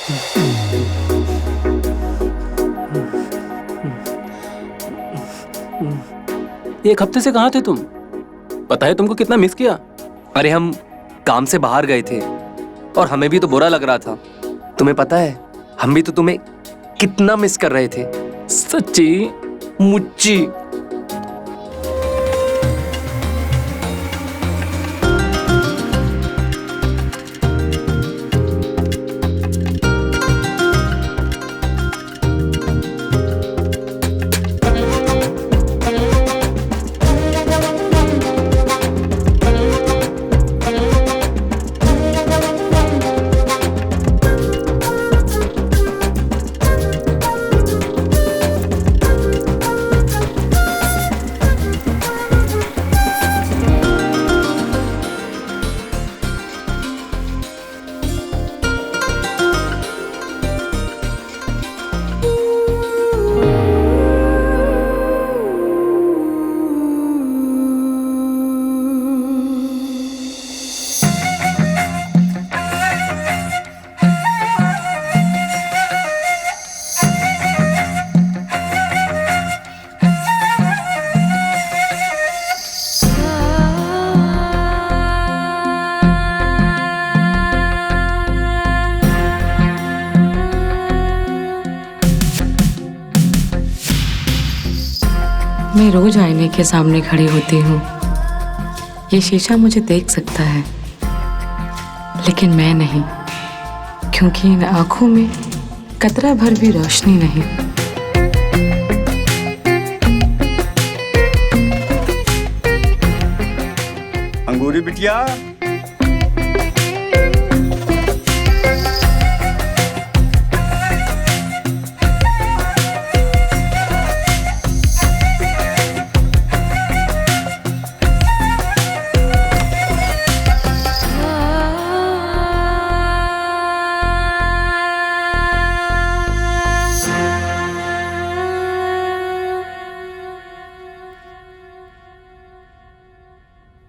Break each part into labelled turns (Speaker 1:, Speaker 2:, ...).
Speaker 1: एक हफ्ते से कहाँ थे तुम? पता है तुमको कितना मिस किया?
Speaker 2: अरे हम काम से बाहर गए थे और हमें भी तो बुरा लग रहा था। तुम्हें पता है हम भी तो तुम्हें कितना मिस कर रहे थे।
Speaker 1: सच्ची?
Speaker 2: मुच्ची।
Speaker 3: मैं रोज आईने के सामने खड़ी होती हूँ। ये शीशा मुझे देख सकता है, लेकिन मैं नहीं, क्योंकि इन आंखों में कतरा भर भी रोशनी नहीं।
Speaker 4: अंगूरी बिटिया,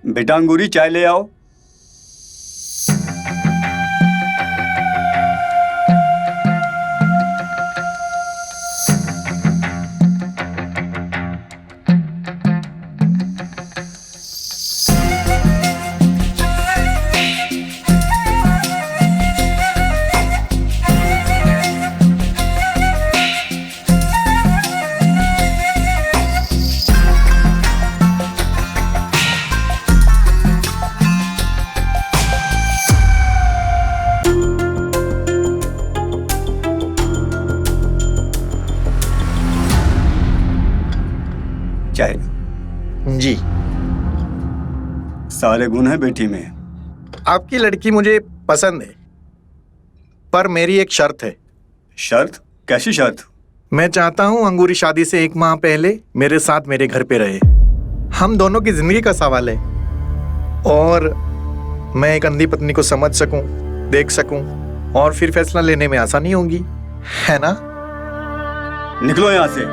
Speaker 4: बेटा अंगूरी चाय ले आओ। चाय
Speaker 5: जी।
Speaker 4: सारे गुण है बेटी में।
Speaker 5: आपकी लड़की मुझे पसंद है, पर मेरी एक शर्त है।
Speaker 4: शर्त? कैसी शर्त?
Speaker 5: मैं चाहता हूँ अंगूरी शादी से 1 माह पहले मेरे साथ मेरे घर पे रहे। हम दोनों की जिंदगी का सवाल है, और मैं एक अंधी पत्नी को समझ सकूं, देख सकूं, और फिर फैसला लेने में आसानी होगी, है ना?
Speaker 4: निकलो यहाँ से।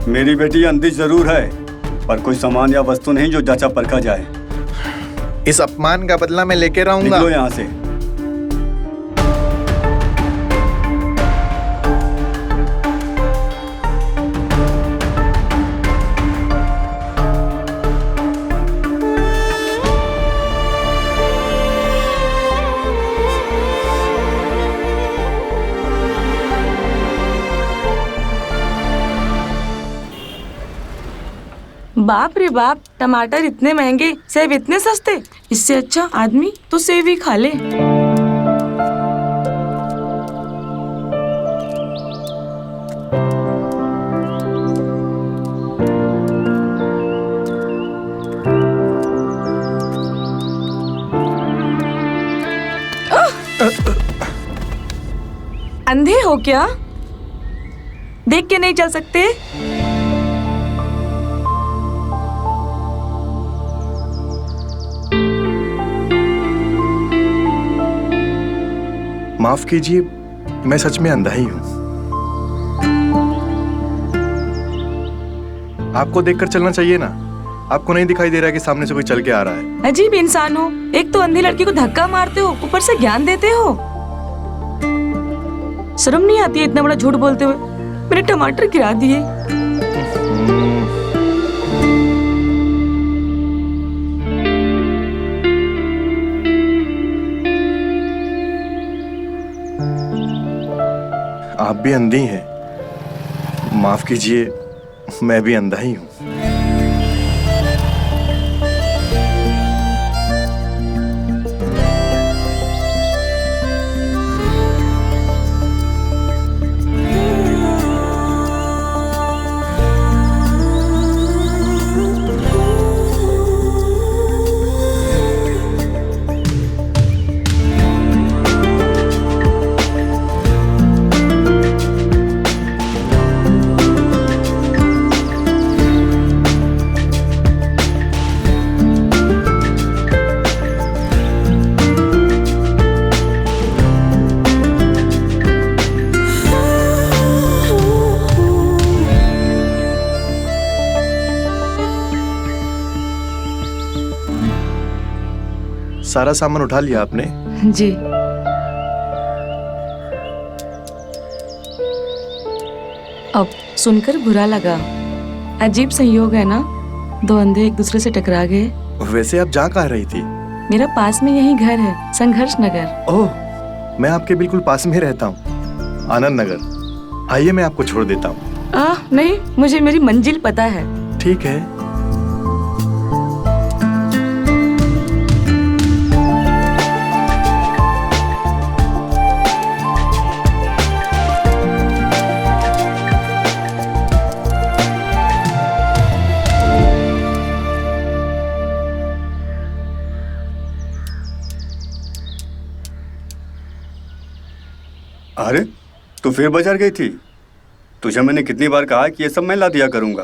Speaker 4: मेरी बेटी अंधी जरूर है, पर कोई सामान या वस्तु नहीं जो जांचा परखा जाए।
Speaker 5: इस अपमान का बदला मैं लेके रहूंगा।
Speaker 4: निकलो यहाँ से।
Speaker 3: बाप रे बाप, टमाटर इतने महंगे, सेब इतने सस्ते। इससे अच्छा आदमी तो सेब ही खा ले। अंधे हो क्या? देख के नहीं चल सकते?
Speaker 5: माफ कीजिए, मैं सच में अंधा ही हूं। आपको देखकर चलना चाहिए ना। आपको नहीं दिखाई दे रहा है कि सामने से कोई चल के आ रहा है?
Speaker 3: अजीब इंसान हो, एक तो अंधी लड़की को धक्का मारते हो, ऊपर से ज्ञान देते हो। शर्म नहीं आती है इतना बड़ा झूठ बोलते हुए? मेरे टमाटर गिरा दिए।
Speaker 5: आप भी अंधी हैं। माफ कीजिए, मैं भी अंधा ही हूँ। सारा सामान उठा लिया आपने?
Speaker 3: जी। अब सुनकर बुरा लगा। अजीब संयोग है ना, दो अंधे एक दूसरे से टकरा गए।
Speaker 5: वैसे आप जा कहाँ रही थी?
Speaker 3: मेरा पास में यही घर है, संघर्ष नगर।
Speaker 5: ओह, मैं आपके बिल्कुल पास में रहता हूँ, आनंद नगर। आइए मैं आपको छोड़ देता हूँ।
Speaker 3: नहीं, मुझे मेरी मंजिल पता है।
Speaker 5: ठीक है।
Speaker 4: अरे, तू फिर बाजार गई थी? तुझे मैंने कितनी बार कहा कि ये सब मैं ला दिया करूंगा।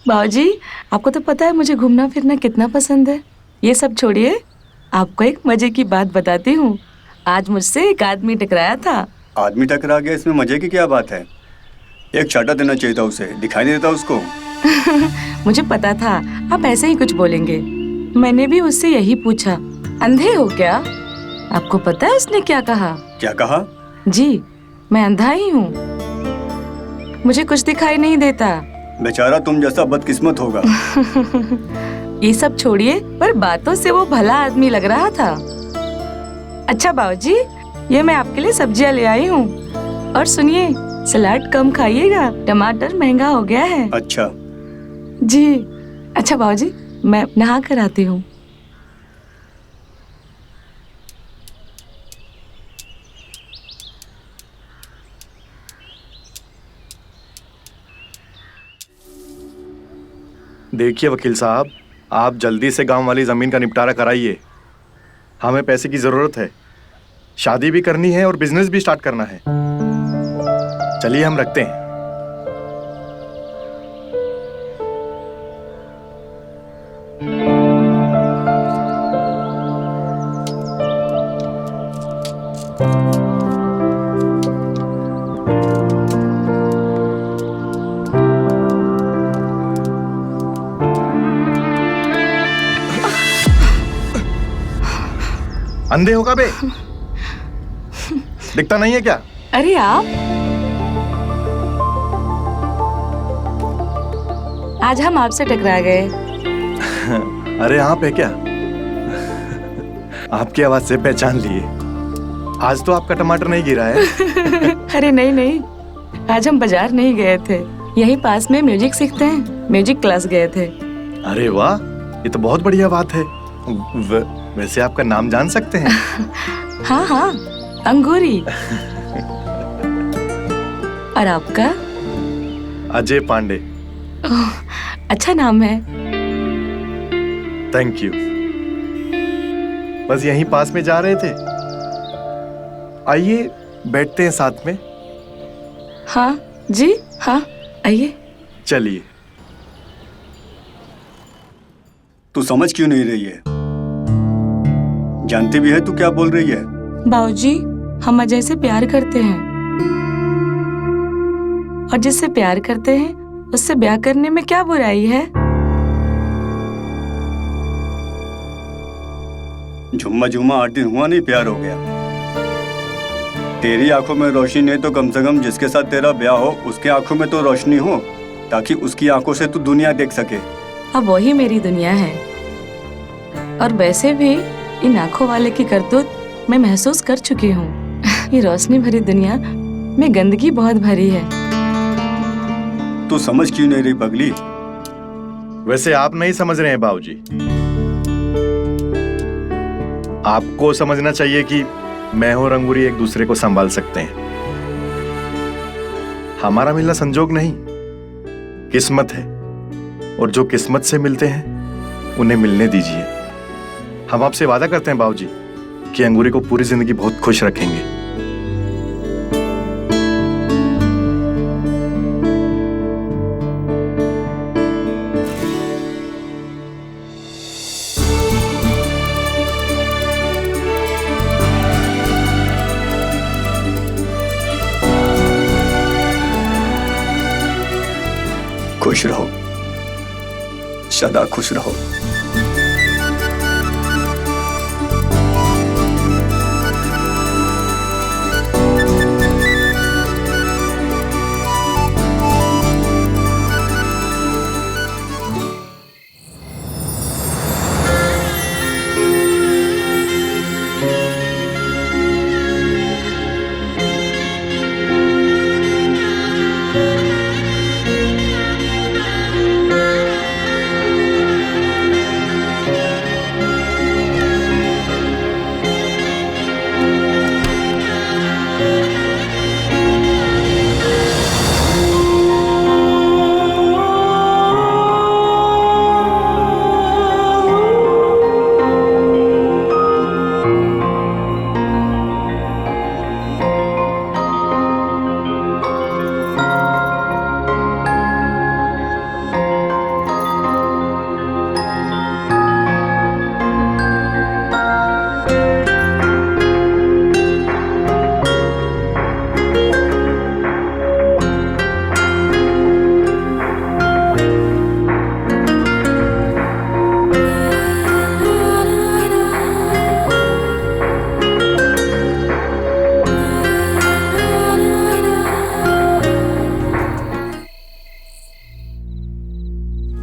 Speaker 3: बाबूजी, आपको तो पता है मुझे घूमना फिरना कितना पसंद है। ये सब छोड़िए, आपको एक मजे की बात बताती हूँ। आज मुझसे एक आदमी टकराया था।
Speaker 4: आदमी टकरा गया, इसमें मजे की क्या बात है? एक चाटा देना चाहिए था उसे, दिखाई नहीं देता उसको।
Speaker 3: मुझे पता था आप ऐसे ही कुछ बोलेंगे। मैंने भी उससे यही पूछा, अंधे हो क्या? आपको पता है उसने क्या कहा?
Speaker 4: क्या कहा?
Speaker 3: जी, मैं अंधा ही हूँ, मुझे कुछ दिखाई नहीं देता।
Speaker 4: बेचारा तुम जैसा बदकिस्मत होगा।
Speaker 3: ये सब छोड़िए, पर बातों से वो भला आदमी लग रहा था। अच्छा बाबूजी, ये मैं आपके लिए सब्जियां ले आई हूँ। और सुनिए, सलाद कम खाइएगा, टमाटर महंगा हो गया है।
Speaker 4: अच्छा
Speaker 3: जी। अच्छा बाबूजी, मैं नहा कर आती हूँ।
Speaker 5: देखिए वकील साहब, आप जल्दी से गांव वाली जमीन का निपटारा कराइए। हमें पैसे की जरूरत है, शादी भी करनी है और बिजनेस भी स्टार्ट करना है। चलिए हम रखते हैं। अंधे होगा बे? दिखता नहीं है क्या?
Speaker 3: अरे आप, आज हम आपसे टकरा गए।
Speaker 5: अरे आप है क्या? आपकी आवाज से पहचान लिए। आज तो आपका टमाटर नहीं गिरा है।
Speaker 3: अरे नहीं नहीं, आज हम बाजार नहीं गए थे, यहीं पास में म्यूजिक सीखते हैं, म्यूजिक क्लास गए थे।
Speaker 5: अरे वाह, ये तो बहुत बढ़िया बात है। वैसे आपका नाम जान सकते हैं?
Speaker 3: हाँ हाँ, अंगूरी। और आपका?
Speaker 5: अजय पांडे।
Speaker 3: अच्छा नाम है।
Speaker 5: Thank you. बस यहीं पास में जा रहे थे, आइए बैठते हैं साथ में।
Speaker 3: हाँ जी, हाँ आइए।
Speaker 5: चलिए।
Speaker 4: तू समझ क्यों नहीं रही है? जानती भी है तू क्या बोल रही है?
Speaker 3: बाबूजी, हम अजय से प्यार करते हैं, और जिससे प्यार करते हैं उससे ब्याह करने में क्या बुराई है?
Speaker 4: झुम्मा झुम्मा 8 दिन हुआ नहीं, प्यार हो गया। तेरी आंखों में रोशनी नहीं तो कम से कम जिसके साथ तेरा ब्याह हो उसके आंखों में तो रोशनी हो, ताकि उसकी आंखों से तू दुनिया देख सके।
Speaker 3: अब वही मेरी दुनिया है। और वैसे भी इन आंखों वाले की करतूत मैं महसूस कर चुकी हूँ। ये रोशनी भरी दुनिया में गंदगी बहुत भरी है।
Speaker 4: तू समझ क्यों नहीं रही पगली?
Speaker 5: वैसे आप नहीं समझ रहे हैं बाबूजी। आपको समझना चाहिए कि मैं और अंगूरी एक दूसरे को संभाल सकते हैं। हमारा मिलना संजोग नहीं, किस्मत है। और जो किस्मत से मिलते हैं उन्हें मिलने दीजिए। हम आपसे वादा करते हैं बाबूजी कि अंगूरी को पूरी जिंदगी बहुत खुश रखेंगे।
Speaker 4: खुश रहो, सदा खुश रहो।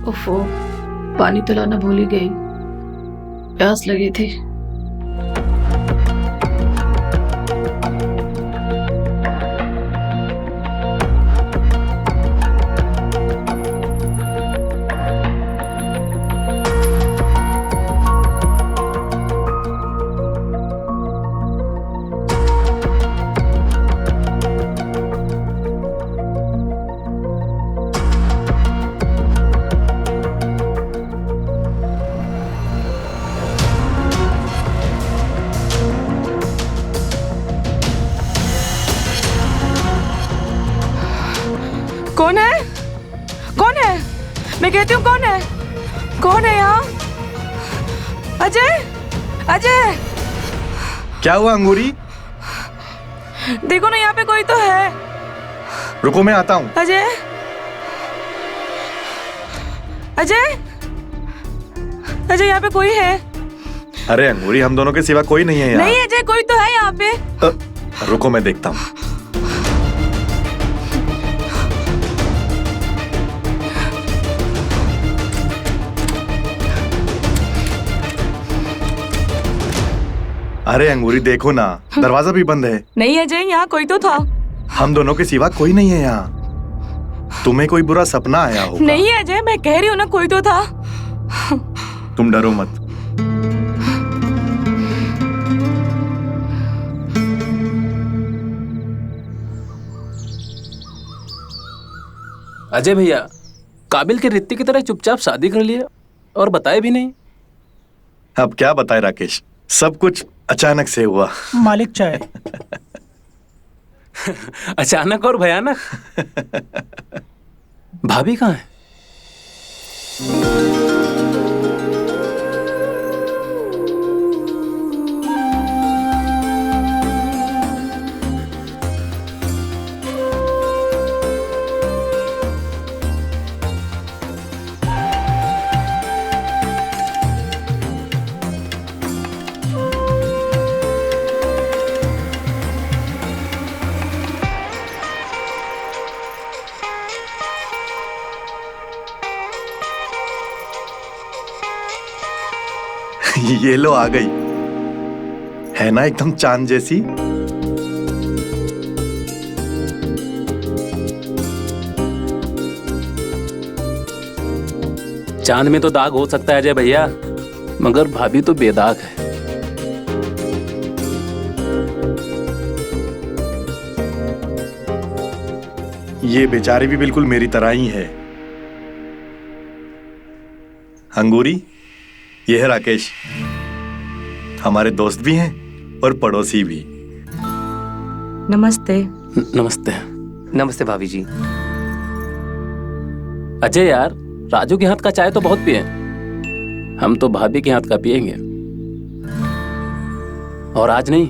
Speaker 6: ओफो, पानी तो लाना भूल ही गई। प्यास लगी थी।
Speaker 3: कौन है? कौन है? मैं कहती हूँ कौन है? कौन है यहाँ? अजय! अजय!
Speaker 5: क्या हुआ अंगूरी?
Speaker 3: देखो ना, यहाँ पे कोई तो है।
Speaker 5: रुको, मैं आता हूँ।
Speaker 3: अजय! अजय! अजय, यहाँ पे कोई है?
Speaker 5: अरे अंगूरी, हम दोनों के सिवा कोई नहीं है यहाँ।
Speaker 3: नहीं अजय, कोई तो है यहाँ पे।
Speaker 5: रुको, मैं देखता हूँ। अरे अंगूरी, देखो ना, दरवाजा भी बंद है।
Speaker 3: नहीं अजय, यहाँ कोई तो था।
Speaker 5: हम दोनों के सिवा कोई नहीं है यहाँ। तुम्हें कोई बुरा सपना आया होगा।
Speaker 3: नहीं अजय, मैं कह रही हूँ ना, कोई तो था।
Speaker 5: तुम डरो मत।
Speaker 1: अजय भैया काबिल के रित्ती की तरह चुपचाप शादी कर लिया और बताए भी नहीं।
Speaker 5: अब क्या बताए राकेश, सब कुछ अचानक से हुआ।
Speaker 7: मालिक चाय।
Speaker 1: अचानक और भयानक। भाभी कहाँ है?
Speaker 5: ये लो आ गई, है ना एकदम चांद जैसी।
Speaker 1: चांद में तो दाग हो सकता है अजय भैया, मगर भाभी तो बेदाग है।
Speaker 5: ये बेचारी भी बिल्कुल मेरी तरह ही है। अंगूरी, ये है राकेश, हमारे दोस्त भी हैं और पड़ोसी भी।
Speaker 3: नमस्ते।
Speaker 1: नमस्ते।
Speaker 2: नमस्ते भाभी जी।
Speaker 1: अजय यार, राजू के हाथ का चाय तो बहुत पिए, हम तो भाभी के हाथ का पिएंगे। और आज नहीं,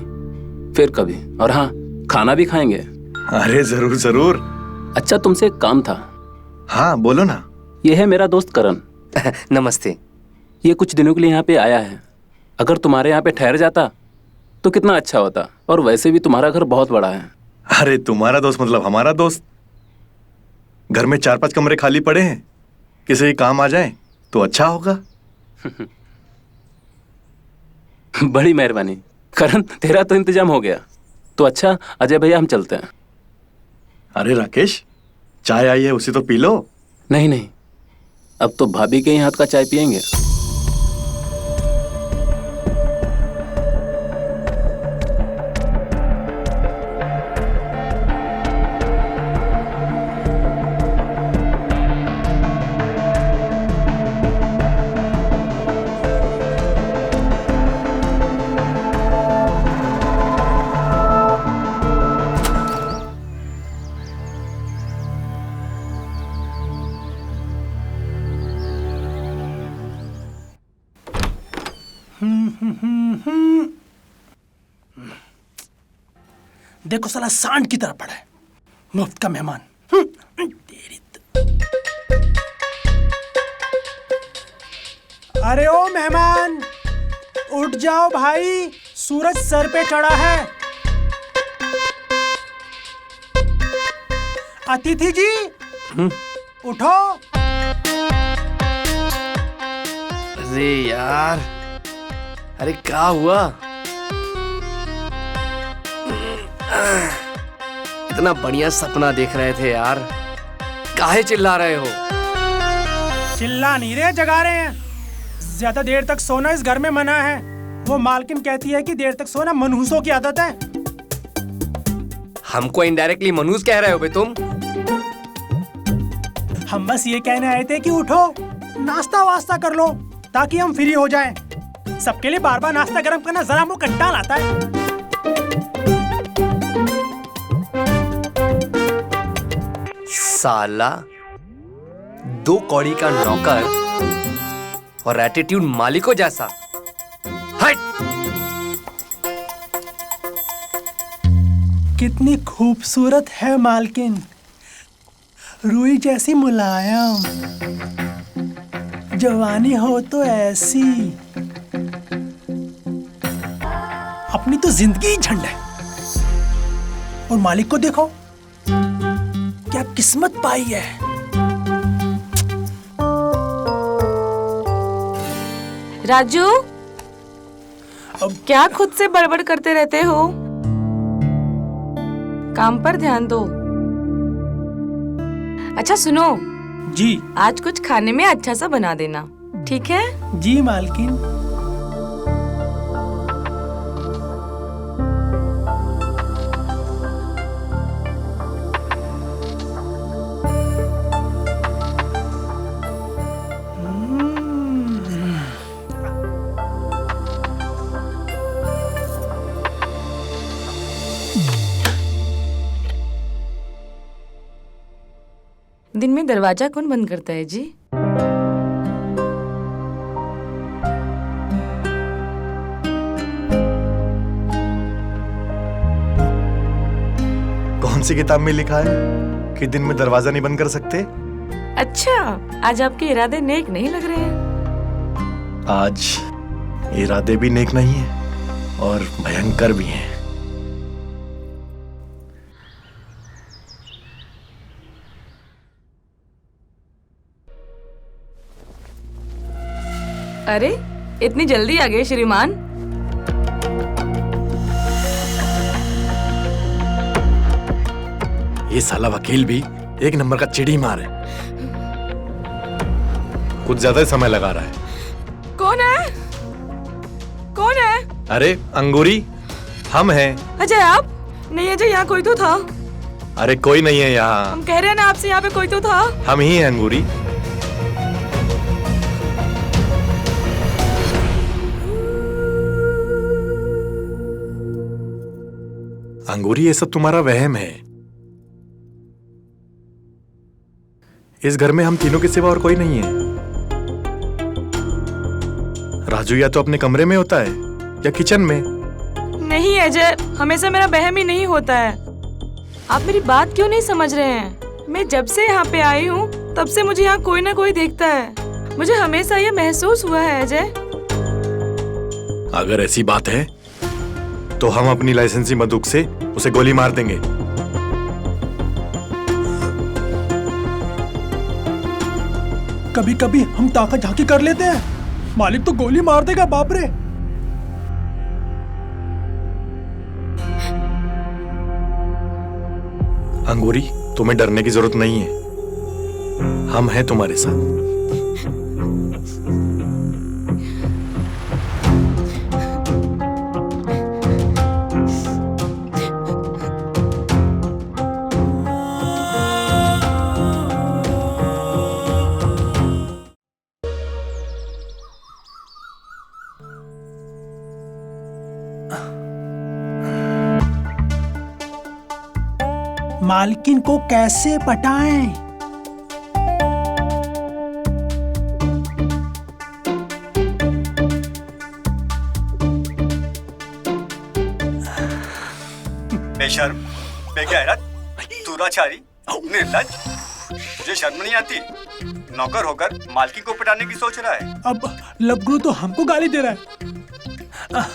Speaker 1: फिर कभी। और हाँ, खाना भी खाएंगे।
Speaker 5: अरे जरूर जरूर।
Speaker 1: अच्छा, तुमसे एक काम था।
Speaker 5: हाँ बोलो ना।
Speaker 1: ये है मेरा दोस्त करण।
Speaker 2: नमस्ते।
Speaker 1: ये कुछ दिनों के लिए यहाँ पे आया है। अगर तुम्हारे यहाँ पे ठहर जाता तो कितना अच्छा होता। और वैसे भी तुम्हारा घर बहुत बड़ा है।
Speaker 5: अरे तुम्हारा दोस्त मतलब हमारा दोस्त। घर में 4-5 कमरे खाली पड़े हैं, किसी के काम आ जाए तो अच्छा होगा।
Speaker 1: बड़ी मेहरबानी करण, तेरा तो इंतजाम हो गया। तो अच्छा अजय भैया, हम चलते हैं।
Speaker 5: अरे राकेश, चाय आई है, उसे तो पी लो।
Speaker 1: नहीं नहीं, अब तो भाभी के ही हाथ का चाय पिएंगे।
Speaker 7: देखो साला सांड की तरह पड़ा है, मुफ्त का मेहमान। अरे ओ मेहमान, उठ जाओ भाई, सूरज सर पे चढ़ा है। अतिथि जी, उठो।
Speaker 2: अरे यार, अरे क्या हुआ? इतना बढ़िया सपना देख रहे थे यार, काहे चिल्ला रहे हो?
Speaker 7: चिल्ला नहीं रहे, जगा रहे हैं। ज्यादा देर तक सोना इस घर में मना है। वो मालकिन कहती है कि देर तक सोना मनहूसों की आदत है।
Speaker 2: हमको इनडायरेक्टली मनहूस कह रहे हो बे तुम?
Speaker 7: हम बस ये कहने आए थे कि उठो, नाश्ता वास्ता कर लो ताकि हम फ्री हो जाएं। सबके लिए बार बार नाश्ता गर्म करना जरा मुंह कंटाल आता है।
Speaker 2: साला 2 कौड़ी का नौकर और एटीट्यूड मालिकों जैसा। हट!
Speaker 7: कितनी खूबसूरत है मालकिन, रुई जैसी मुलायम, जवानी हो तो ऐसी। अपनी तो जिंदगी ही झंड है। और मालिक को देखो, क्या किस्मत पाई है।
Speaker 3: राजू, क्या खुद से बड़बड़ करते रहते हो? काम पर ध्यान दो। अच्छा सुनो
Speaker 7: जी।
Speaker 3: आज कुछ खाने में अच्छा सा बना देना, ठीक है?
Speaker 7: जी मालकिन।
Speaker 3: दिन में दरवाजा कौन बंद करता है जी?
Speaker 5: कौन सी किताब में लिखा है कि दिन में दरवाजा नहीं बंद कर सकते?
Speaker 3: अच्छा, आज आपके इरादे नेक नहीं लग रहे हैं।
Speaker 5: आज इरादे भी नेक नहीं है और भयंकर भी हैं।
Speaker 3: अरे इतनी जल्दी आ गए श्रीमान?
Speaker 5: ये साला वकील भी एक नंबर का चिड़ी मार है। कुछ ज्यादा ही समय लगा रहा है।
Speaker 3: कौन है? कौन है?
Speaker 5: अरे अंगूरी, हम हैं।
Speaker 3: अजय आप? नहीं अजय, यहाँ कोई तो था।
Speaker 5: अरे कोई नहीं है यहाँ।
Speaker 3: हम कह रहे हैं ना आपसे, यहाँ पे कोई तो था।
Speaker 5: हम ही हैं अंगूरी। अंगूरी, ये सब तुम्हारा वहम है। इस घर में हम तीनों के सिवा और कोई नहीं है। राजू या तो अपने कमरे में होता है या किचन में।
Speaker 3: नहीं अजय, हमेशा मेरा वहम ही नहीं होता है। आप मेरी बात क्यों नहीं समझ रहे हैं? मैं जब से यहाँ पे आई हूँ तब से मुझे यहाँ कोई ना कोई देखता है। मुझे हमेशा ये महसूस हुआ है अजय।
Speaker 5: अगर ऐसी बात है तो हम अपनी लाइसेंसी बंदूक से उसे गोली मार देंगे।
Speaker 7: कभी कभी हम ताकत झांकी कर लेते हैं, मालिक तो गोली मार देगा। बाप रे।
Speaker 5: अंगूरी, तुम्हें डरने की जरूरत नहीं है। हम हैं तुम्हारे साथ।
Speaker 7: मालकिन को कैसे पटाएं?
Speaker 4: बेशर्म, बेगैरत, दुराचारी, निर्लज्ज, तुझे शर्म नहीं आती? नौकर होकर मालकिन को पटाने की सोच रहा है।
Speaker 7: अब लवगुरु तो हमको गाली दे रहा है।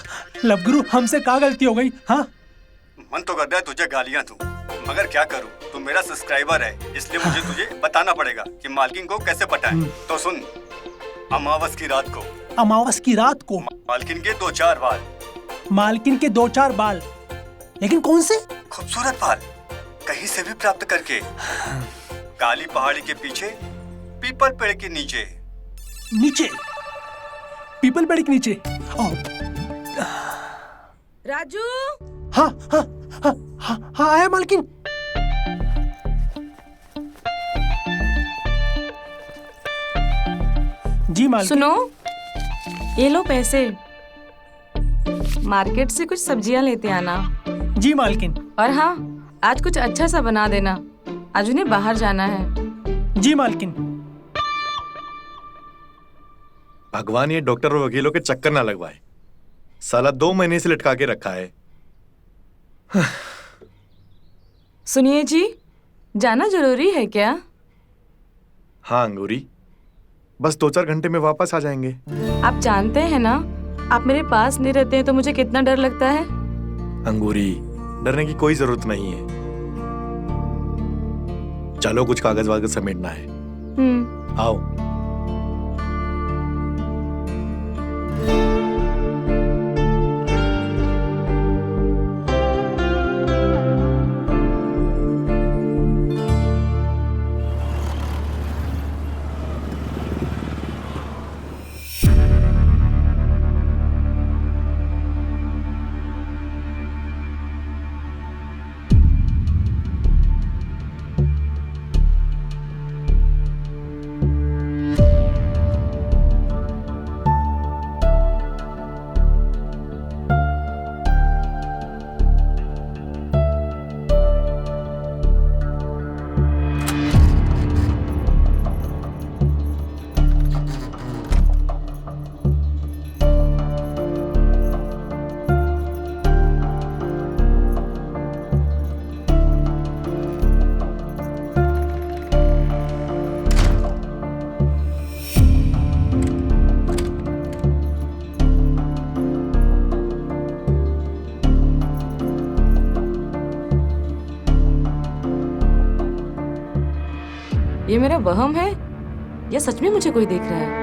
Speaker 7: लवगुरु, हमसे क्या गलती हो गई? हाँ,
Speaker 4: मन तो कर रहा है तुझे गालियां दूं, मगर क्या करूं? तू मेरा सब्सक्राइबर है, इसलिए मुझे तुझे बताना पड़ेगा कि मालकिन को कैसे पटाएं। तो सुन, अमावस की रात को,
Speaker 7: अमावस की रात को
Speaker 4: मालकिन के 2-4 बाल,
Speaker 7: मालकिन के 2-4 बाल, लेकिन कौन से?
Speaker 4: खूबसूरत बाल, कहीं से भी प्राप्त करके, काली पहाड़ी के पीछे, पीपल पेड़ के नीचे।
Speaker 7: नीचे? पीपल पेड़ के नीचे?
Speaker 3: राजू।
Speaker 7: हाँ हाँ हाँ हाँ, हाँ आया मालकिन। जी मालकिन।
Speaker 3: सुनो, ये लो पैसे, मार्केट से कुछ सब्जियां लेते आना।
Speaker 7: जी मालकिन।
Speaker 3: और हाँ, आज कुछ अच्छा सा बना देना, आज उन्हें बाहर जाना है।
Speaker 7: जी मालकिन।
Speaker 5: भगवान ये डॉक्टर और वकीलों के चक्कर ना लगवाए। साला 2 महीने से लटका के रखा है।
Speaker 3: सुनिए जी, जाना जरूरी है क्या?
Speaker 5: हाँ अंगूरी, बस 2-4 घंटे में वापस आ जाएंगे।
Speaker 3: आप जानते हैं ना, आप मेरे पास नहीं रहते हैं तो मुझे कितना डर लगता है।
Speaker 5: अंगूरी, डरने की कोई जरूरत नहीं है। चलो, कुछ कागज वागज समेटना है। आओ।
Speaker 3: ये मेरा वहम है या सच में मुझे कोई देख रहा है?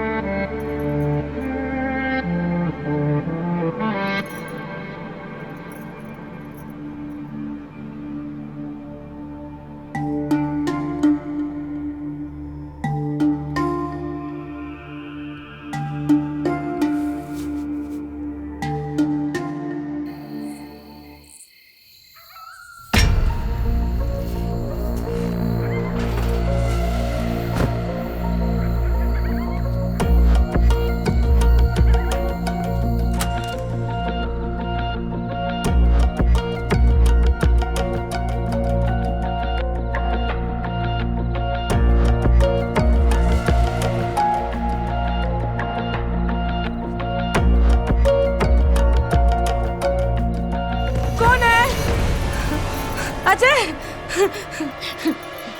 Speaker 3: अजय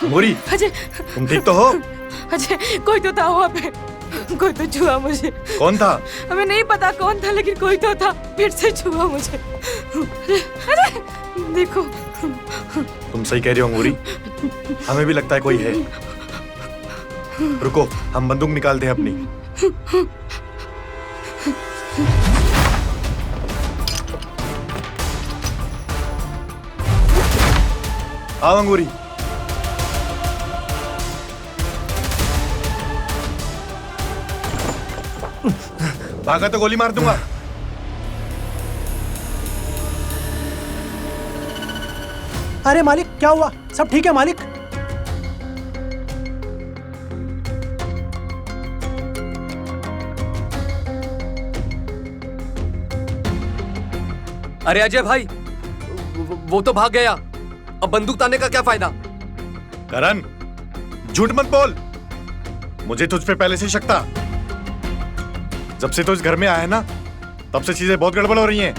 Speaker 5: अंगूरी,
Speaker 3: अजय
Speaker 5: तुम ठीक तो हो?
Speaker 3: अजय कोई तो था वहाँ पे, कोई तो छुआ मुझे।
Speaker 5: कौन था?
Speaker 3: हमें नहीं पता कौन था, लेकिन कोई तो था, फिर से छुआ मुझे। अरे देखो।
Speaker 5: तुम सही कह रही हो अंगूरी, हमें भी लगता है कोई है। रुको, हम बंदूक निकालते हैं अपनी। आओ अंगूरी। भागा तो गोली मार दूंगा।
Speaker 7: अरे मालिक, क्या हुआ? सब ठीक है मालिक?
Speaker 2: अरे अजय भाई, वो तो भाग गया, अब बंदूक ताने का क्या फायदा?
Speaker 5: करण, झूठ मत बोल। मुझे तुझ पे पहले से शक था। जब से तो इस घर में आया है ना, तब से चीजें बहुत गड़बड़ हो रही हैं।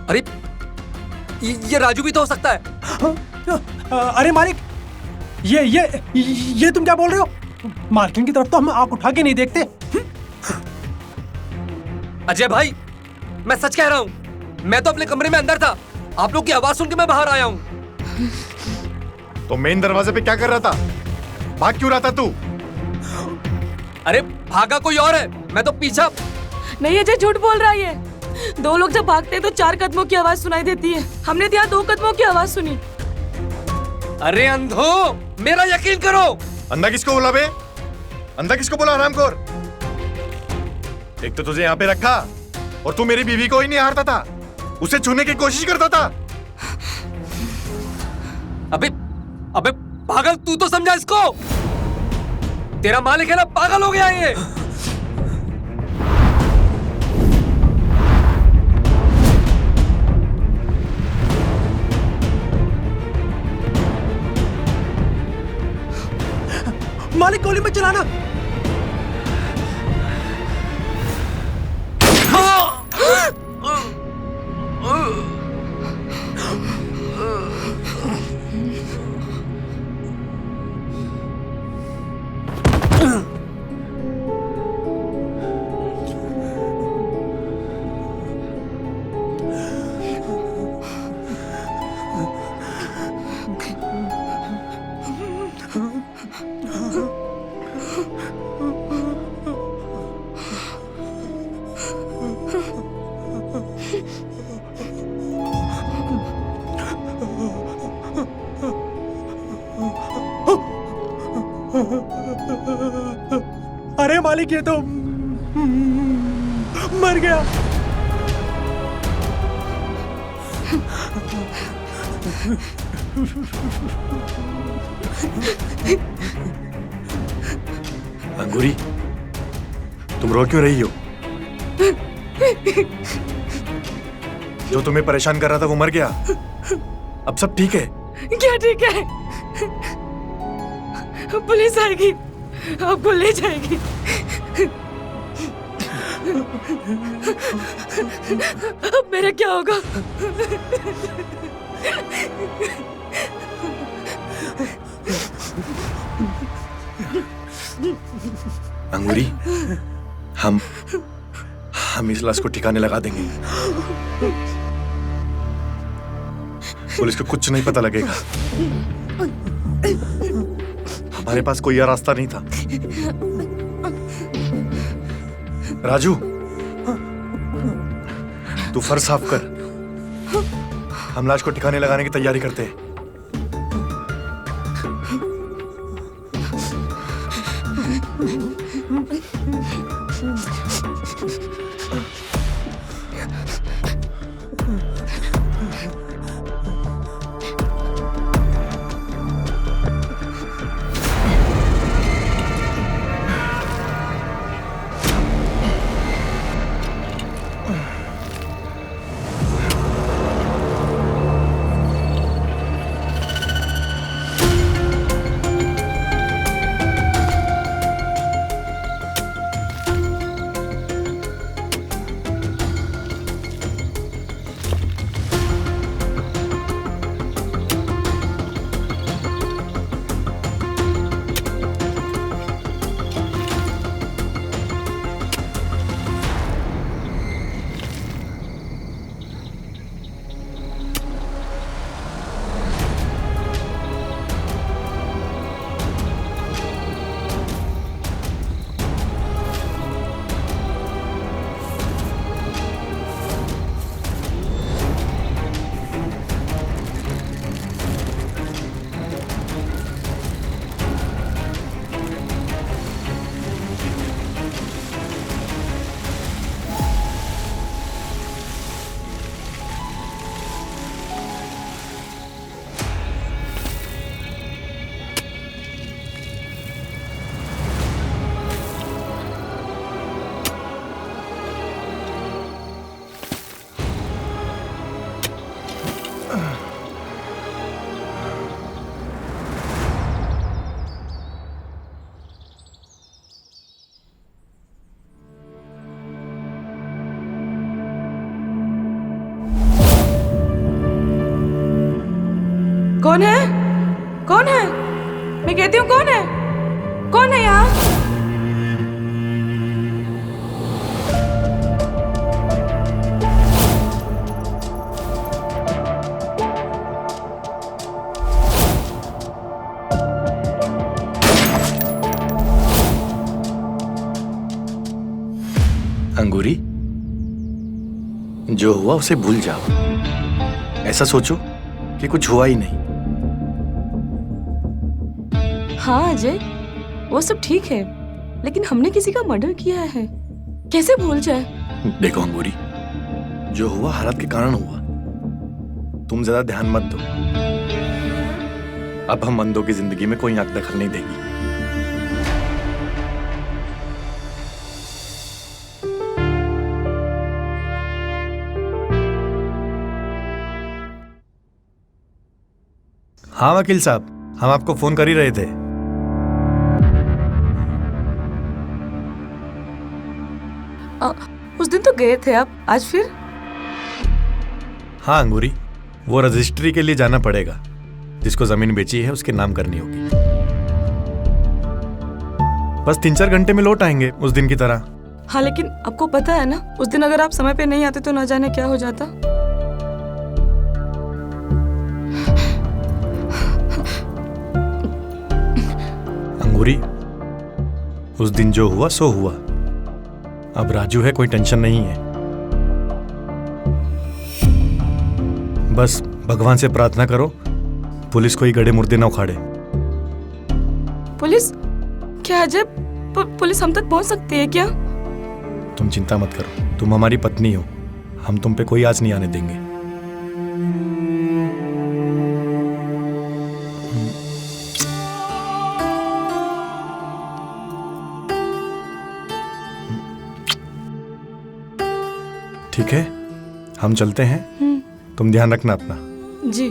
Speaker 2: अरे ये राजू भी तो हो सकता है।
Speaker 7: अरे मालिक, ये तुम क्या बोल रहे हो? मालकिन की तरफ तो हम आंख उठा के नहीं देखते।
Speaker 2: अजय भाई, मैं सच कह रहा हूँ, मैं तो अपने कमरे में अंदर था, आप लोग की आवाज सुन के मैं बाहर आया हूँ।
Speaker 5: तो मेन दरवाजे पे क्या कर रहा था? भाग क्यों रहा था तू?
Speaker 2: अरे भागा कोई और है, मैं तो पीछा।
Speaker 3: नहीं अजय, झूठ बोल रहा है ये। दो लोग जब भागते हैं तो 4 कदमों की आवाज सुनाई देती है। हमने तो यहाँ 2 कदमों की आवाज सुनी।
Speaker 2: अरे अंधो, मेरा यकीन करो।
Speaker 5: अंधा किसको बोला बे? अंधा किसको बोला हरामखोर? एक तो तुझे यहाँ पे रखा और तू मेरी बीवी को ही नहीं हारता था, उसे छूने की कोशिश करता था।
Speaker 2: अबे पागल, तू तो समझा इसको। तेरा मालिक है ना, पागल हो गया ये।
Speaker 7: मालिक, गोली मत चलाना। अरे मालिक, ये तो मर गया।
Speaker 5: अंगूरी, तुम रो क्यों रही हो? जो तुम्हें परेशान कर रहा था वो मर गया, अब सब ठीक है।
Speaker 3: क्या ठीक है? पुलिस आएगी, आपको ले जाएगी। अब मेरा क्या होगा?
Speaker 5: अंगूरी, हम इस लाश को ठिकाने लगा देंगे। पुलिस को कुछ नहीं पता लगेगा। हमारे पास कोई और रास्ता नहीं था। राजू, तू फर्श साफ कर, हम लाश को ठिकाने लगाने की तैयारी करते हैं।
Speaker 3: कौन है? कौन है? मैं कहती हूँ कौन है? कौन है यहाँ?
Speaker 5: अंगूरी, जो हुआ उसे भूल जाओ। ऐसा सोचो कि कुछ हुआ ही नहीं।
Speaker 3: हाँ अजय, वो सब ठीक है, लेकिन हमने किसी का मर्डर किया है, कैसे भूल जाए?
Speaker 5: देखो अंगूरी, जो हुआ हालात के कारण हुआ। तुम ज्यादा ध्यान मत दो। अब हम अंधों की जिंदगी में कोई आंख दखल नहीं देगी। हाँ वकील साहब, हम आपको फोन कर ही रहे थे।
Speaker 3: उस दिन तो गए थे आप, आज फिर?
Speaker 5: हाँ अंगूरी, वो रजिस्ट्री के लिए जाना पड़ेगा। जिसको जमीन बेची है उसके नाम करनी होगी। बस 3-4 घंटे में लौट आएंगे उस दिन की तरह।
Speaker 3: हाँ लेकिन आपको पता है ना, उस दिन अगर आप समय पे नहीं आते तो ना जाने क्या हो जाता।
Speaker 5: अंगूरी, उस दिन जो हुआ सो हुआ। अब राजू है, कोई टेंशन नहीं है। बस भगवान से प्रार्थना करो पुलिस कोई गड़े मुर्दे न उखाड़े।
Speaker 3: पुलिस? क्या अजय, पुलिस हम तक पहुंच सकती है क्या?
Speaker 5: तुम चिंता मत करो, तुम हमारी पत्नी हो, हम तुम पे कोई आँच नहीं आने देंगे। ठीक है, हम चलते हैं। तुम ध्यान रखना अपना।
Speaker 3: जी।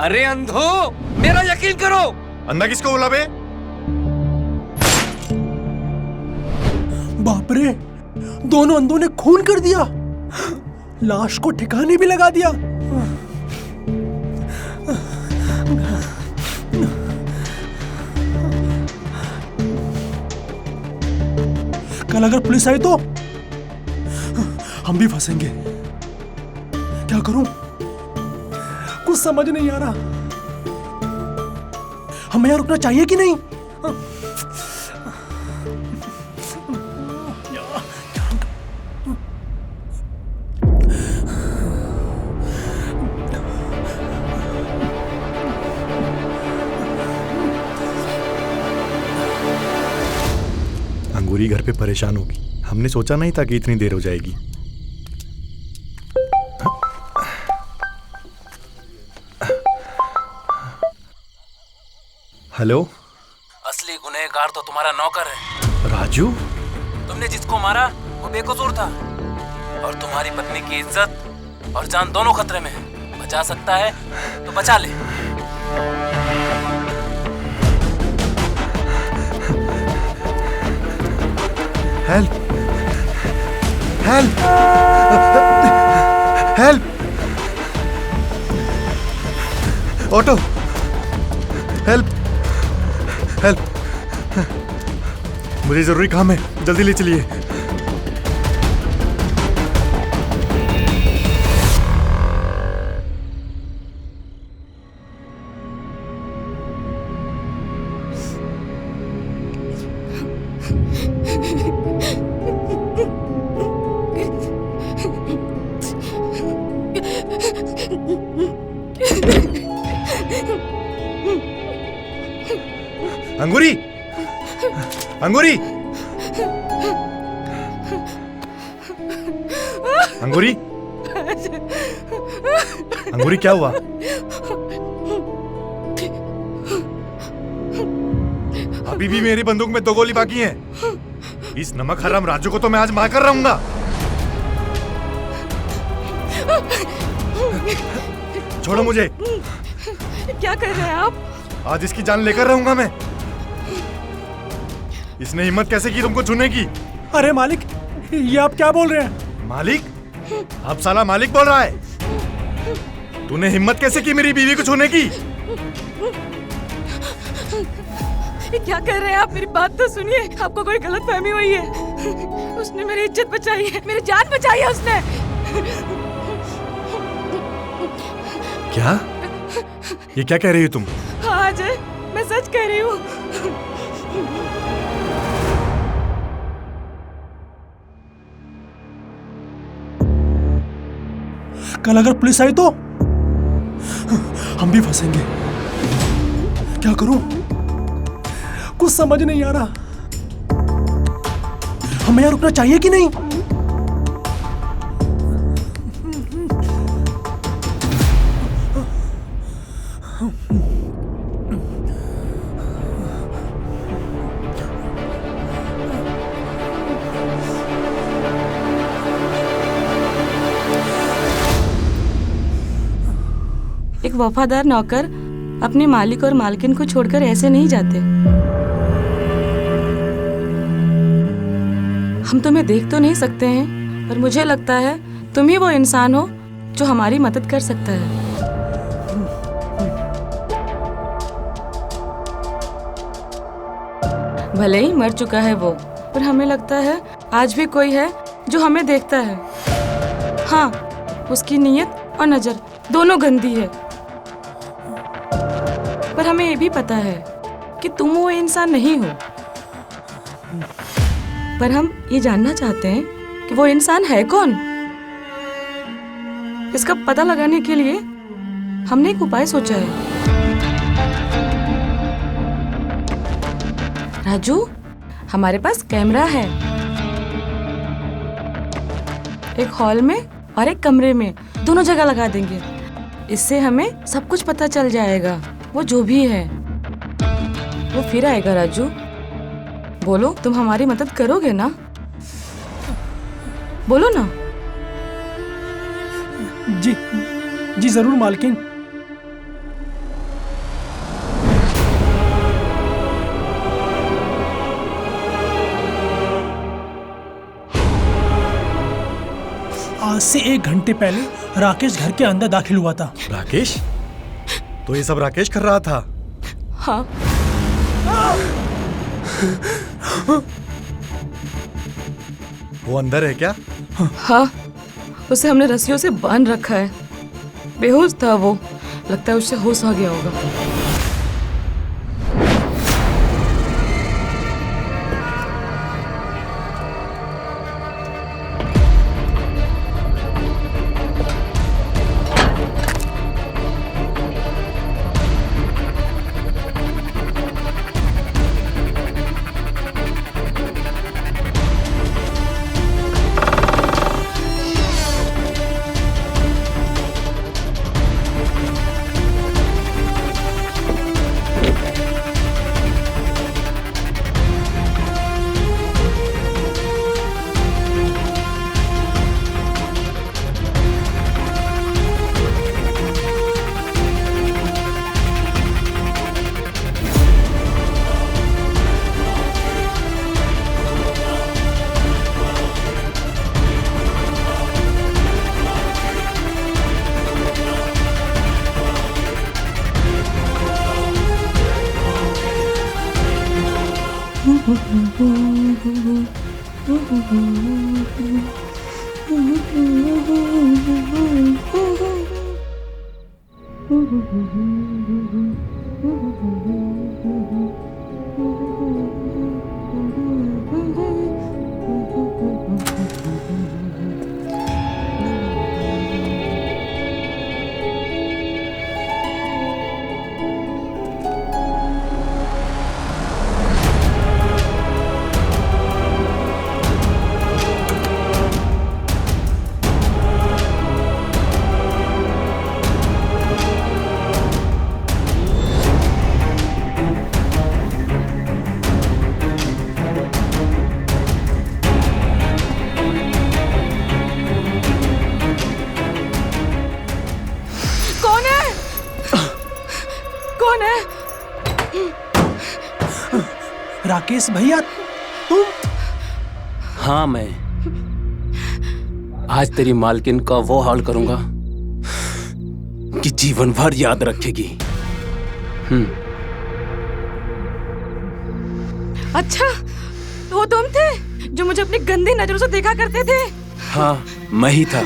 Speaker 2: अरे अंधो, मेरा यकीन करो।
Speaker 5: अंधा किसको बोला बे?
Speaker 7: बाप रे, दोनों अंधों ने खून कर दिया, लाश को ठिकाने भी लगा दिया। कल अगर पुलिस आई तो हम भी फंसेंगे। क्या करूं, कुछ समझ नहीं आ रहा। हमें यहाँ रुकना चाहिए कि नहीं?
Speaker 5: अंगूरी घर पे परेशान होगी, हमने सोचा नहीं था कि इतनी देर हो जाएगी। हेलो,
Speaker 1: असली गुनहगार तो तुम्हारा नौकर है
Speaker 5: राजू।
Speaker 1: तुमने जिसको मारा वो बेकसूर था, और तुम्हारी पत्नी की इज्जत और जान दोनों खतरे में है। बचा सकता है तो बचा ले।
Speaker 5: Help, help, help, auto, help, help, मुझे जरूरी काम है, जल्दी ले चलिए। अंगूरी, अंगूरी, अंगूरी, अंगूरी क्या हुआ? अभी भी मेरी बंदूक में 2 गोली बाकी है। इस नमक हराम राजू को तो मैं आज मार कर रहूंगा। छोड़ो मुझे।
Speaker 3: क्या कर रहे हैं आप?
Speaker 5: आज इसकी जान लेकर रहूंगा मैं। इसने हिम्मत कैसे की तुमको छूने की?
Speaker 7: अरे मालिक, ये आप क्या बोल रहे हैं?
Speaker 5: मालिक? अब साला मालिक बोल रहा है। तूने हिम्मत कैसे की मेरी बीवी को छूने की?
Speaker 3: क्या कर रहे हैं आप? मेरी बात तो सुनिए। आपको कोई गलतफहमी हुई है। उसने मेरी इज्जत बचाई है, मेरी जान बचाई है उसने।
Speaker 5: क्या? ये क्या कह रही हो तुम?
Speaker 3: हाँ अजय, मैं सच कह रही हूँ।
Speaker 7: कल अगर पुलिस आई तो हम भी फंसेंगे। क्या करूं? कुछ समझ नहीं आ रहा। हमें यहाँ रुकना चाहिए कि नहीं?
Speaker 3: एक वफादार नौकर अपने मालिक और मालकिन को छोड़कर ऐसे नहीं जाते। हम तुम्हें देख तो नहीं सकते हैं, पर मुझे लगता है तुम ही वो इंसान हो जो हमारी मदद कर सकता है। भले ही मर चुका है वो, पर हमें लगता है आज भी कोई है जो हमें देखता है। हाँ, उसकी नीयत और नजर दोनों गंदी है, पर हमें ये भी पता है कि तुम वो इंसान नहीं हो। पर हम ये जानना चाहते हैं कि वो इंसान है कौन। इसका पता लगाने के लिए हमने एक उपाय सोचा है। राजू, हमारे पास कैमरा है। एक हॉल में और एक कमरे में, दोनों जगह लगा देंगे। इससे हमें सब कुछ पता चल जाएगा। वो जो भी है वो फिर आएगा। राजू, बोलो, तुम हमारी मदद करोगे ना? बोलो ना।
Speaker 7: जी जी जरूर मालकिन। आज से 1 घंटे पहले राकेश घर के अंदर दाखिल हुआ था।
Speaker 5: राकेश? तो ये सब राकेश कर रहा था?
Speaker 3: हाँ।
Speaker 5: वो अंदर है क्या?
Speaker 3: हाँ, उसे हमने रस्सियों से बांध रखा है। बेहोश था वो, लगता है उससे होश आ गया होगा।
Speaker 7: राकेश भैया तुम?
Speaker 1: हाँ मैं आज तेरी मालकिन का वो हाल करूंगा कि जीवन भर याद रखेगी।
Speaker 3: अच्छा, वो तुम थे जो मुझे अपनी गंदी नजरों से देखा करते थे?
Speaker 1: हाँ मैं ही था।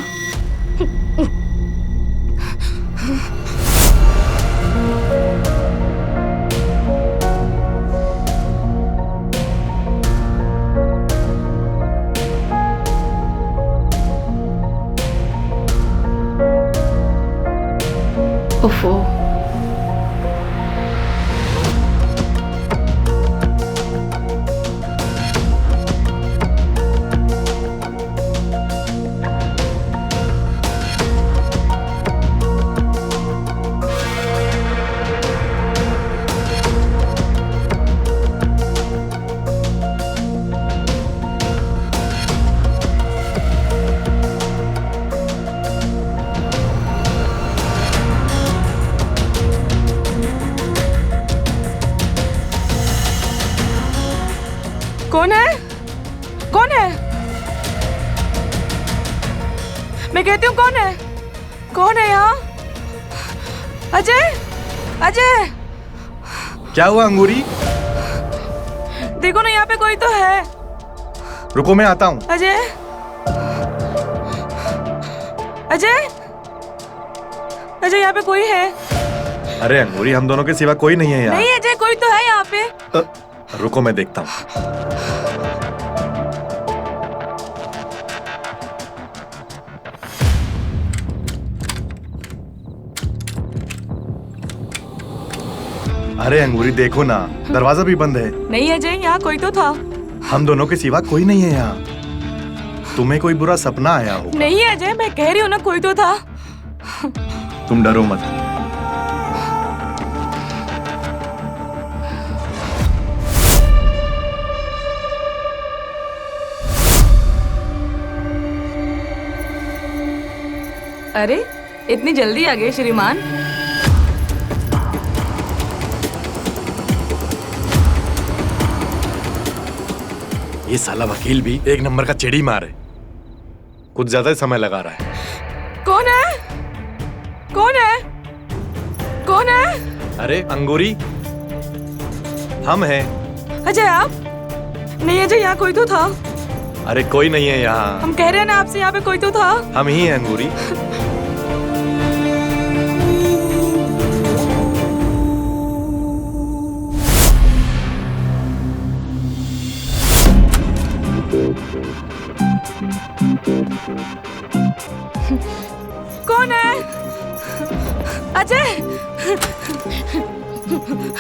Speaker 6: ओफो,
Speaker 3: कौन है? कौन है? मैं कहती हूँ कौन है? कौन है यहाँ? अजय, अजय,
Speaker 5: क्या हुआ अंगूरी?
Speaker 3: देखो ना यहाँ पे कोई तो है।
Speaker 5: रुको मैं आता हूँ।
Speaker 3: अजय, अजय, अजय यहाँ पे कोई है?
Speaker 5: अरे अंगूरी, हम दोनों के सिवा कोई नहीं है यहाँ।
Speaker 3: नहीं अजय, कोई तो है यहाँ पे।
Speaker 5: रुको मैं देखता हूँ। अरे अंगूरी देखो ना, दरवाजा भी बंद है।
Speaker 3: नहीं अजय, यहाँ कोई तो था।
Speaker 5: हम दोनों के सिवा कोई नहीं है यहाँ। तुम्हें कोई बुरा सपना आया हो?
Speaker 3: नहीं अजय, मैं कह रही हूँ ना कोई तो था।
Speaker 5: तुम डरो मत।
Speaker 3: अरे इतनी जल्दी आ गए श्रीमान?
Speaker 5: ये साला वकील भी एक नंबर का चिड़ी मार है। कुछ ज्यादा ही समय लगा रहा है।
Speaker 3: कौन है? कौन है? कौन है?
Speaker 5: अरे अंगूरी, हम हैं।
Speaker 3: अजय आप? नहीं अजय, यहाँ कोई तो था।
Speaker 5: अरे कोई नहीं है यहाँ।
Speaker 3: हम कह रहे हैं ना आपसे, यहाँ पे कोई तो था।
Speaker 5: हम ही हैं अंगूरी।
Speaker 3: कौन है? अजय,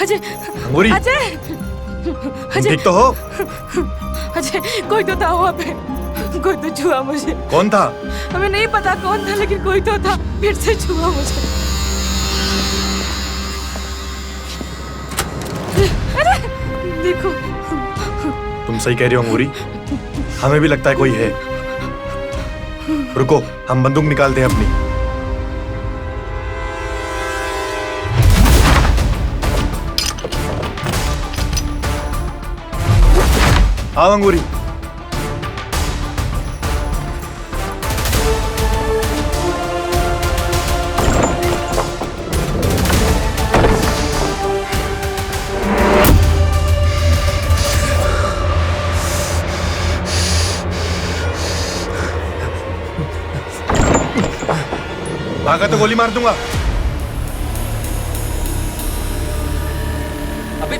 Speaker 3: अजय,
Speaker 5: अंगूरी,
Speaker 3: अजय, अजय,
Speaker 5: ठीक तो हो?
Speaker 3: अजय कोई तो था वहाँ पे। कोई तो छुआ मुझे।
Speaker 5: कौन था?
Speaker 3: हमें नहीं पता कौन था, लेकिन कोई तो था, फिर से छुआ मुझे। अरे देखो।
Speaker 5: तुम सही कह रही हो अंगूरी, हमें भी लगता है कोई है। रुको, हम बंदूक निकालते हैं अपनी। आओ अंगूरी। भागा तो गोली मार दूंगा।
Speaker 2: अबे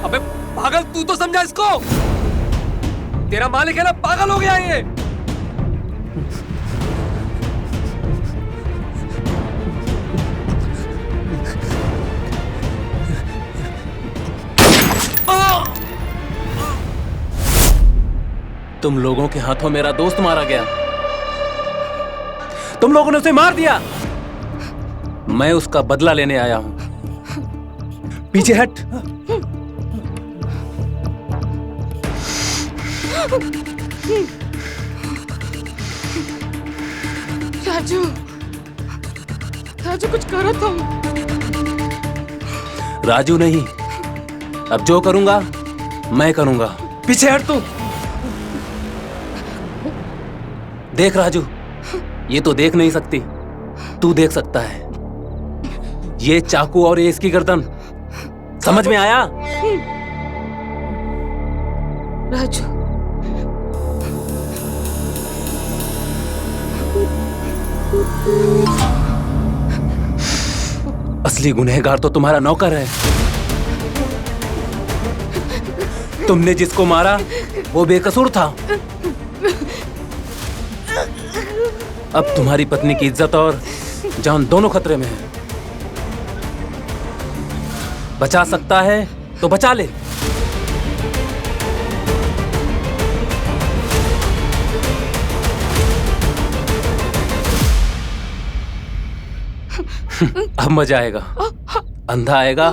Speaker 2: अबे पागल, तू तो समझा इसको। तेरा मालिक है ना, पागल हो गया ये।
Speaker 1: तुम लोगों के हाथों मेरा दोस्त मारा गया। तुम लोगों ने उसे मार दिया। मैं उसका बदला लेने आया हूं। पीछे हट।
Speaker 3: राजू, राजू कुछ करो तुम।
Speaker 1: राजू नहीं, अब जो करूंगा मैं करूंगा।
Speaker 2: पीछे हट तू।
Speaker 1: देख राजू, ये तो देख नहीं सकती, तू देख सकता है। ये चाकू और ये इसकी गर्दन, समझ में आया?
Speaker 3: राजू,
Speaker 1: असली गुनहगार तो तुम्हारा नौकर है। तुमने जिसको मारा वो बेकसूर था। अब तुम्हारी पत्नी की इज्जत और जान दोनों खतरे में है। बचा सकता है तो बचा ले। अब मजा आएगा। अंधा आएगा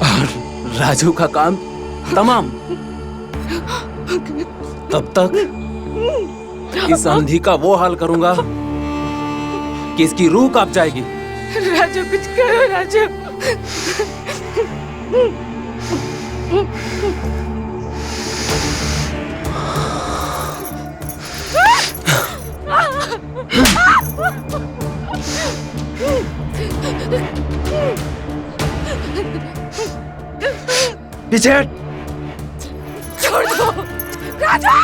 Speaker 1: और राजू का काम तमाम। तब तक इस अंधी का वो हाल करूंगा कि इसकी रूह कांप जाएगी।
Speaker 3: राजू कुछ करो राजू।
Speaker 5: पीछे हट।
Speaker 3: छोड़ दो राजू।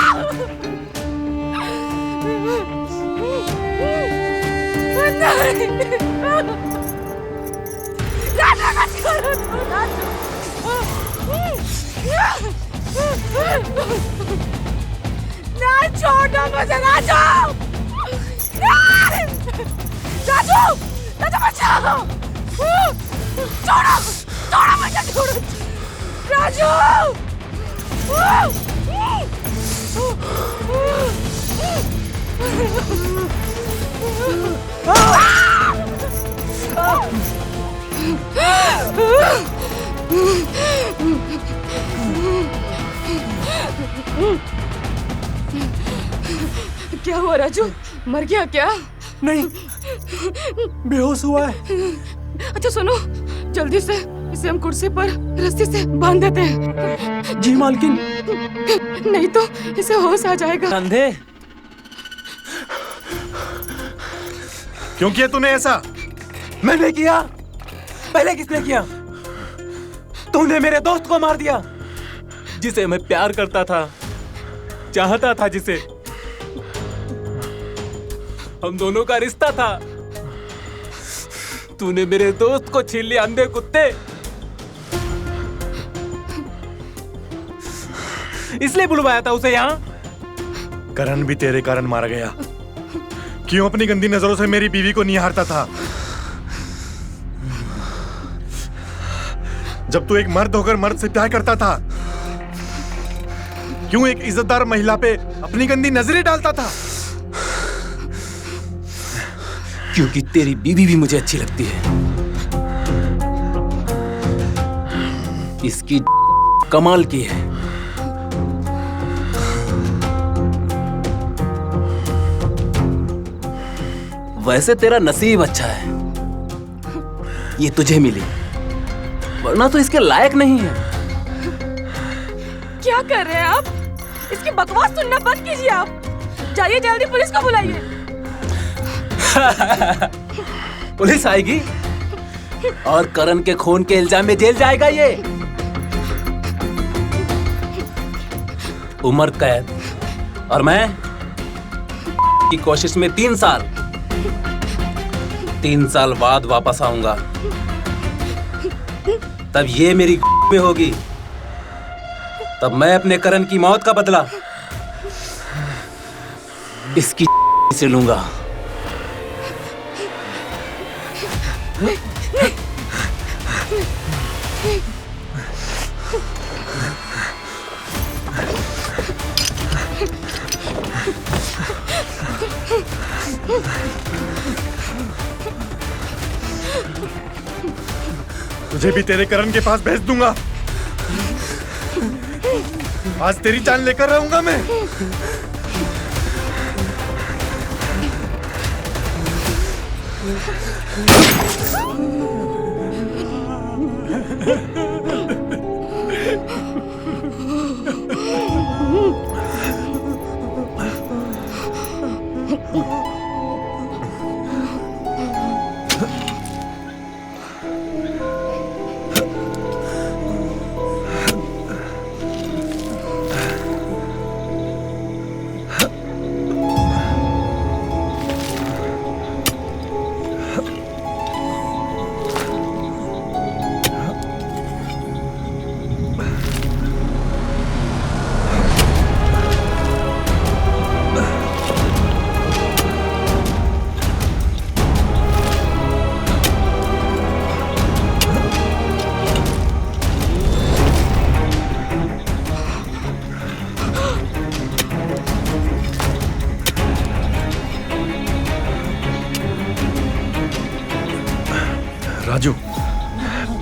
Speaker 3: नहीं। राजू का छोड़ो तो राजू। नहीं छोड़ो मुझे राजू। नहीं। राजू, राजू बचाओ। छोड़ो, छोड़ो मुझे, छोड़ो राजू। क्या हुआ राजू, मर गया क्या?
Speaker 7: नहीं, बेहोश हुआ है।
Speaker 3: अच्छा सुनो, जल्दी से इसे हम कुर्सी पर रस्सी से बांध देते हैं।
Speaker 7: जी मालकिन।
Speaker 3: नहीं तो इसे होश आ जाएगा।
Speaker 1: अंधे,
Speaker 5: क्यों किया तूने ऐसा?
Speaker 1: मैंने किया। पहले किसने किया? तूने मेरे दोस्त को मार दिया, जिसे मैं प्यार करता था, चाहता था, जिसे हम दोनों का रिश्ता था। तूने मेरे दोस्त को छीन लिया, अंधे कुत्ते। इसलिए बुलवाया था उसे यहाँ।
Speaker 5: करण भी तेरे कारण मारा गया। क्यों अपनी गंदी नजरों से मेरी बीवी को निहारता था? जब तू एक मर्द होकर मर्द से प्यार करता था, क्यों एक इज्जतदार महिला पे अपनी गंदी नजरें डालता था?
Speaker 1: क्योंकि तेरी बीवी भी मुझे अच्छी लगती है। इसकी कमाल की है। वैसे तेरा नसीब अच्छा है, ये तुझे मिली, वरना तो इसके लायक नहीं है।
Speaker 3: क्या कर रहे हैं आप? इसकी बकवास सुनना बंद कीजिए आप। जाइए जल्दी पुलिस को बुलाइए।
Speaker 1: पुलिस आएगी और करण के खून के इल्जाम में जेल जाएगा ये। उम्र कैद, और मैं की कोशिश में 3 साल। 3 साल बाद वापस आऊंगा, तब ये मेरी में होगी। तब मैं अपने करण की मौत का बदला इसकी से लूंगा।
Speaker 5: तुझे भी तेरे करण के पास भेज दूंगा। आज तेरी जान लेकर रहूंगा मैं।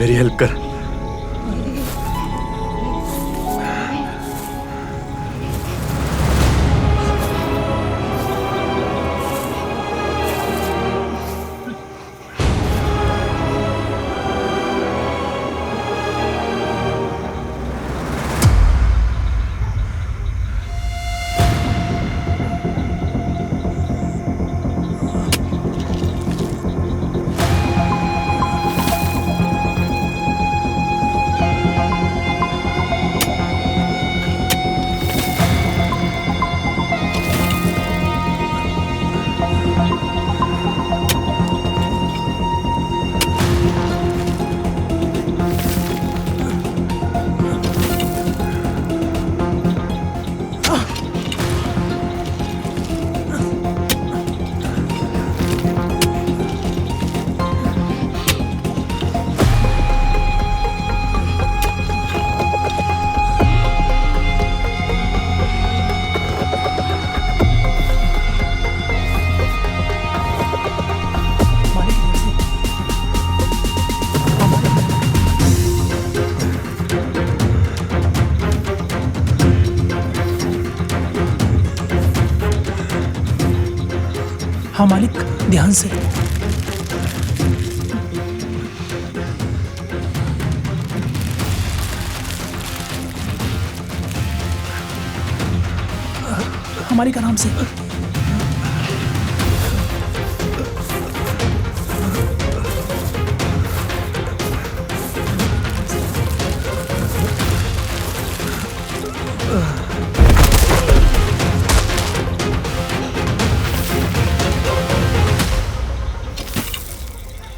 Speaker 5: मेरी हेल्प कर।
Speaker 7: हाँ मालिक, ध्यान से। हाँ मालिक, आराम से।